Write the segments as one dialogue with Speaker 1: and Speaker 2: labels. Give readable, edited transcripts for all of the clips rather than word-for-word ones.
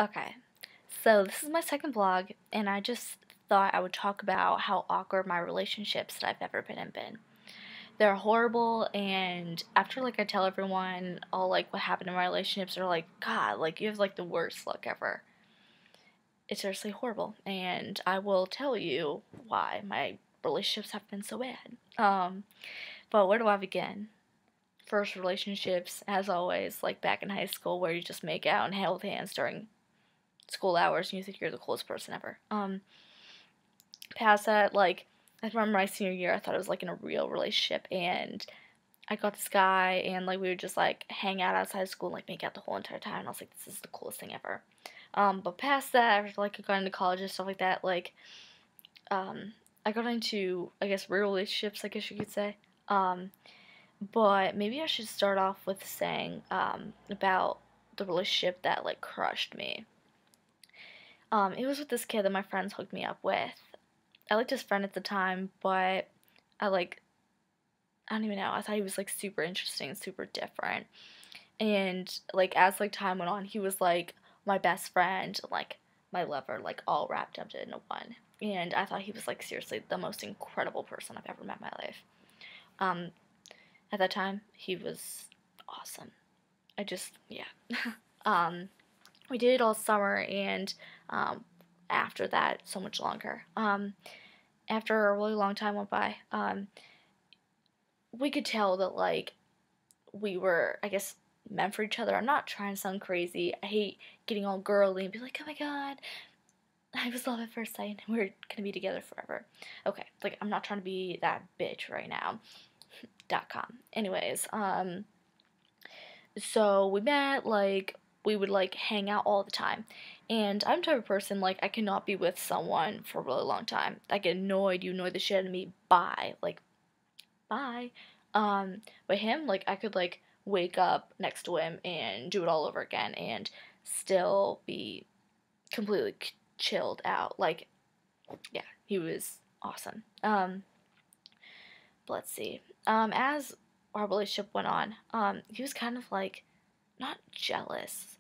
Speaker 1: Okay, so this is my second vlog, and I just thought I would talk about how awkward my relationships that I've ever been in been. They're horrible, and after I tell everyone all what happened in my relationships, they're like, God, you have the worst luck ever. It's seriously horrible, and I will tell you why my relationships have been so bad. But where do I begin? First relationships, as always, like back in high school, where you just make out and hold hands during school hours and you think you're the coolest person ever. Past that, I remember my senior year, I thought it was in a real relationship, and I got this guy, and we would just hang out outside of school and make out the whole entire time, and I was like, this is the coolest thing ever. But past that, after I got into college and stuff like that, I got into, I guess, real relationships, I guess you could say. But maybe I should start off with saying about the relationship that crushed me. It was with this kid that my friends hooked me up with. I liked his friend at the time, but I don't even know. I thought he was super interesting, super different. And as time went on, he was my best friend, my lover, all wrapped up into one. And I thought he was seriously the most incredible person I've ever met in my life. At that time, he was awesome. Yeah. We did it all summer, and after that, so much longer. After a really long time went by, we could tell that we were, I guess, meant for each other. I'm not trying to sound crazy. I hate getting all girly and be like, oh my god, I was love at first sight and we're gonna be together forever. Okay, I'm not trying to be that bitch right now. .com. Anyways, so we met, we would hang out all the time. And I'm the type of person I cannot be with someone for a really long time. I get annoyed, you annoy the shit out of me, bye. Bye. But him, I could wake up next to him and do it all over again and still be completely chilled out. Yeah, he was awesome. But let's see. As our relationship went on, he was kind of not jealous.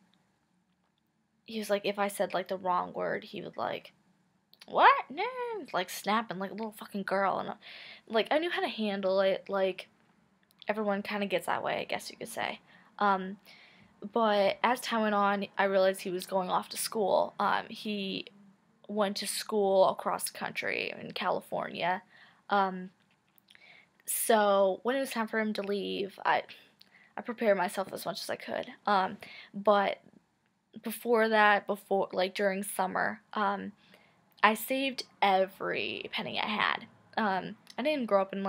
Speaker 1: He was if I said the wrong word, he would what? No, snapping like a little fucking girl, and I knew how to handle it. Everyone kind of gets that way, I guess you could say. But as time went on, I realized he was going off to school. He went to school across the country in California. So when it was time for him to leave, I prepared myself as much as I could. But before that, during summer, I saved every penny I had. I didn't grow up in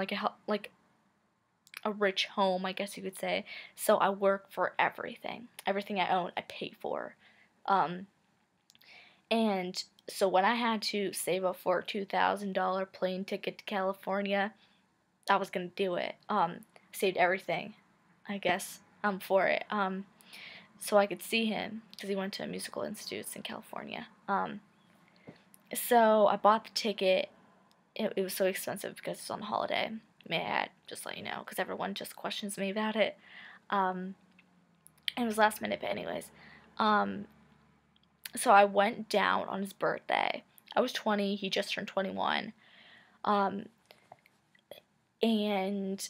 Speaker 1: a rich home, I guess you could say. So I worked for everything. Everything I own, I paid for. And so when I had to save up for a $2,000 plane ticket to California, I was gonna do it. Saved everything, I guess, for it. So I could see him because he went to musical institutes in California. So I bought the ticket. It was so expensive because it's on holiday. May I add, just let you know, because everyone just questions me about it. And it was last minute, but anyways. So I went down on his birthday. I was 20. He just turned 21. And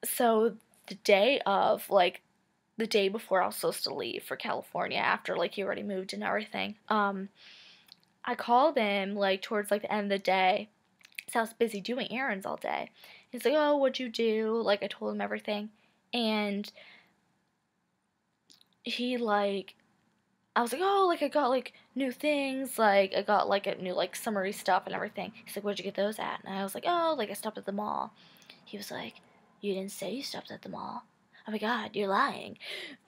Speaker 1: so the day of, the day before I was supposed to leave for California after, he already moved and everything, I called him, towards, the end of the day, because I was busy doing errands all day. He's like, oh, what'd you do? I told him everything, and he, I was like, oh, I got, new things, I got, a new, summery stuff and everything. He's like, where'd you get those at? And I was like, oh, I stopped at the mall. He was like, you didn't say you stopped at the mall. Oh my god, you're lying.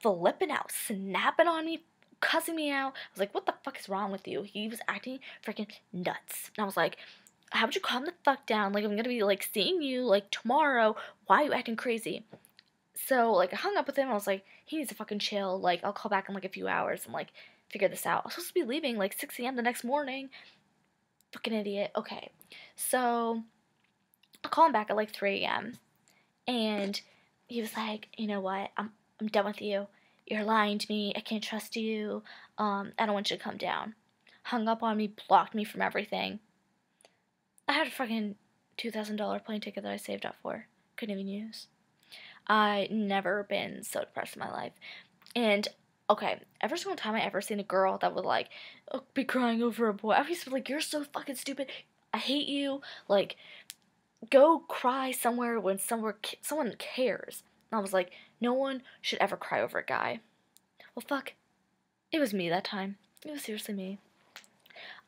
Speaker 1: Flipping out, snapping on me, cussing me out. I was like, what the fuck is wrong with you? He was acting freaking nuts. And I was like, how would you calm the fuck down? I'm gonna be, seeing you, tomorrow. Why are you acting crazy? So, I hung up with him. I was like, he needs to fucking chill. I'll call back in, a few hours and, figure this out. I was supposed to be leaving, 6 a.m. the next morning. Fucking idiot. Okay. So, I call him back at, 3 a.m. And he was like, you know what? I'm done with you. You're lying to me. I can't trust you. I don't want you to come down. Hung up on me, blocked me from everything. I had a fucking $2,000 plane ticket that I saved up for. Couldn't even use. I never been so depressed in my life. And okay, every single time I ever seen a girl that would like be crying over a boy, I used to be like, "You're so fucking stupid. I hate you." Like, go cry somewhere when someone cares. And I was like, no one should ever cry over a guy. Well, fuck, it was me that time. It was seriously me.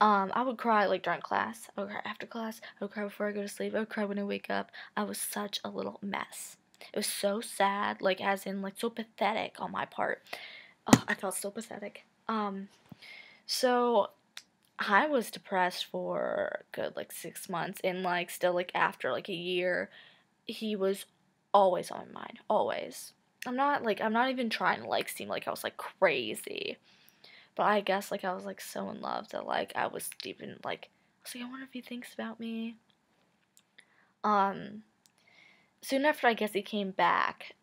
Speaker 1: I would cry like during class. I would cry after class. I would cry before I go to sleep. I would cry when I wake up. I was such a little mess. It was so sad, like as in like so pathetic on my part. Oh, I felt so pathetic. So I was depressed for good like 6 months, and like still like after like a year, he was always on my mind. Always. I'm not even trying to like seem like I was like crazy. But I guess like I was like so in love that like I was deep in like I was like, I wonder if he thinks about me. Um Soon after I guess he came back,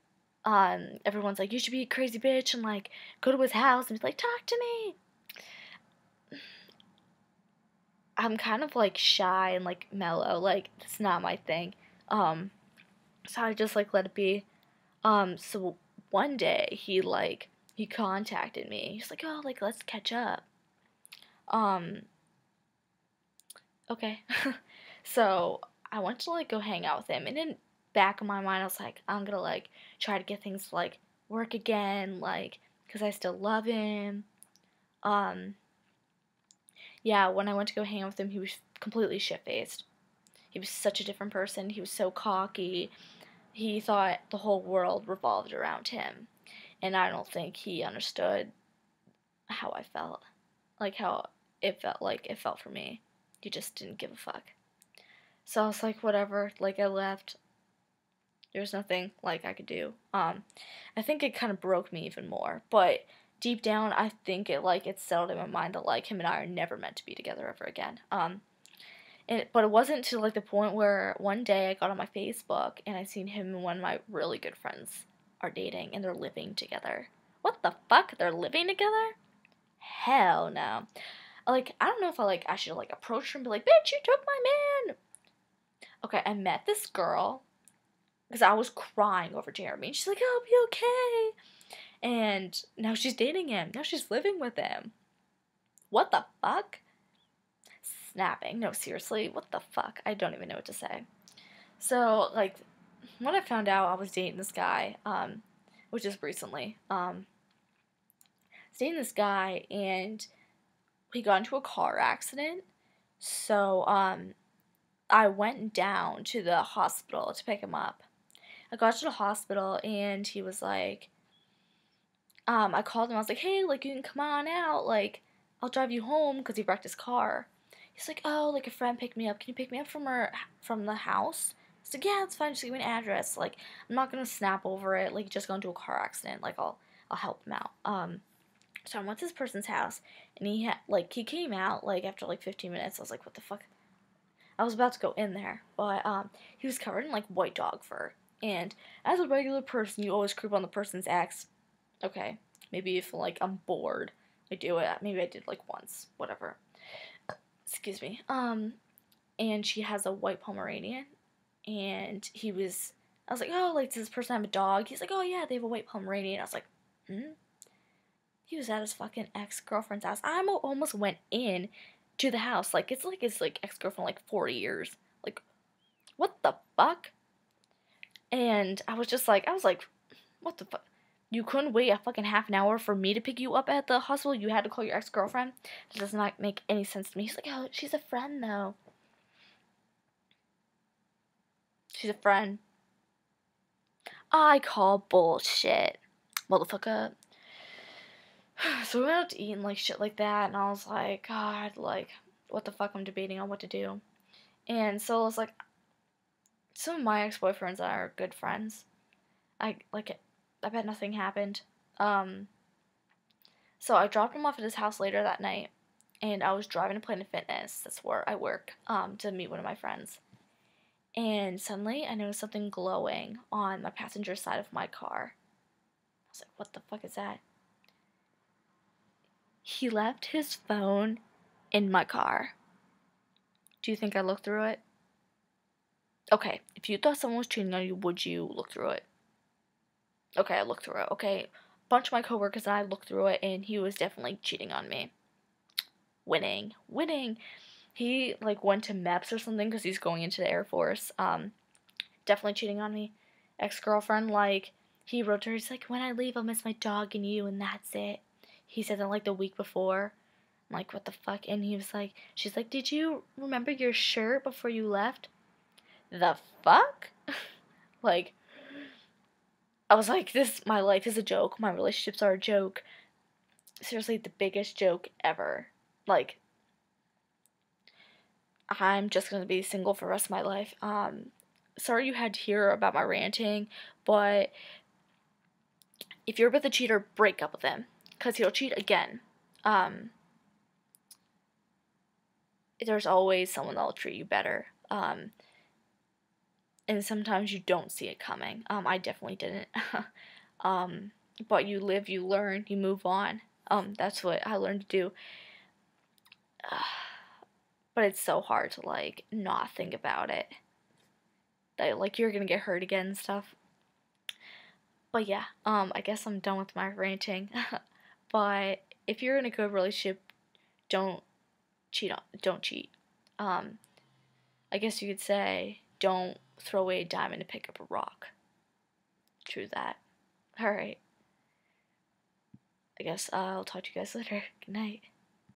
Speaker 1: everyone's like, you should be a crazy bitch and like go to his house and be like, talk to me. I'm kind of like shy and like mellow, like it's not my thing. Um so I just like let it be. So one day he contacted me. He's like, "Oh, like let's catch up." Um okay. So I went to like go hang out with him, and in back of my mind I was like, I'm gonna like try to get things to like work again, like because I still love him. Um yeah, when I went to go hang out with him, he was completely shit faced. He was such a different person. He was so cocky. He thought the whole world revolved around him, and I don't think he understood how I felt, like how it felt for me. He just didn't give a fuck. So I was like, whatever. Like I left. There's nothing like I could do. I think it kind of broke me even more. But deep down, I think it settled in my mind that like him and I are never meant to be together ever again. But it wasn't to like the point where one day I got on my Facebook and I seen him and one of my really good friends are dating and they're living together. What the fuck? They're living together? Hell no. Like I don't know if I should like approach her and be like, bitch, you took my man. Okay, I met this girl because I was crying over Jeremy. And she's like, oh, I'll be okay. And now she's dating him. Now she's living with him. What the fuck? Snapping. No, seriously, what the fuck? I don't even know what to say. So, like, when I found out I was dating this guy, which is recently, I was dating this guy and he got into a car accident. So, I went down to the hospital to pick him up. I got to the hospital and he was like, I called him. I was like, hey, like, you can come on out. Like, I'll drive you home because he wrecked his car. He's like, oh, like, a friend picked me up. Can you pick me up from the house? I was like, yeah, it's fine. Just give me an address. Like, I'm not going to snap over it. Like, just got into a car accident. Like, I'll help him out. So I went to this person's house, and he came out, like, after, like, 15 minutes. I was like, what the fuck? I was about to go in there, but, he was covered in, like, white dog fur. And as a regular person, you always creep on the person's ex. Okay, maybe if, like, I'm bored, I do it. Maybe I did, like, once. Whatever. Excuse me. And she has a white Pomeranian, and I was like, oh, like, does this person have a dog? He's like, oh, yeah, they have a white Pomeranian. I was like, hmm? He was at his fucking ex-girlfriend's house. I almost went in to the house. Like, it's ex-girlfriend, like, 40 years. Like, what the fuck? And I was like, what the fuck? You couldn't wait a fucking half an hour for me to pick you up at the hospital? You had to call your ex-girlfriend? That does not make any sense to me. He's like, oh, she's a friend, though. She's a friend. I call bullshit. Motherfucker. So we went out to eat and, like, shit like that, and I was like, God, like, what the fuck? I'm debating on what to do. And so I was like, some of my ex-boyfriends are good friends. I bet nothing happened. So I dropped him off at his house later that night, and I was driving to Planet Fitness, that's where I work, to meet one of my friends. And suddenly I noticed something glowing on my passenger side of my car. was like, what the fuck is that? He left his phone in my car. Do you think I looked through it? Okay, if you thought someone was cheating on you, would you look through it? Okay, I looked through it. Okay, a bunch of my coworkers and I looked through it, and he was definitely cheating on me. Winning. He like went to MEPS or something because he's going into the Air Force. Definitely cheating on me. Ex-girlfriend, like, he wrote to her, he's like, when I leave, I'll miss my dog and you, and that's it. He said that like the week before. I'm like, what the fuck? And he was like, she's like, did you remember your shirt before you left? The fuck? Like, I was like, my life is a joke. My relationships are a joke. Seriously, the biggest joke ever. Like, I'm just gonna be single for the rest of my life. Sorry you had to hear about my ranting, but if you're with a cheater, break up with him, because he'll cheat again. There's always someone that'll treat you better. And sometimes you don't see it coming. I definitely didn't. But you live, you learn, you move on. That's what I learned to do. But it's so hard to, like, not think about it. That, like, you're gonna get hurt again and stuff. But yeah, I guess I'm done with my ranting. But if you're in a good relationship, don't don't cheat. I guess you could say, don't throw away a diamond to pick up a rock. True that. Alright. I guess I'll talk to you guys later. Good night.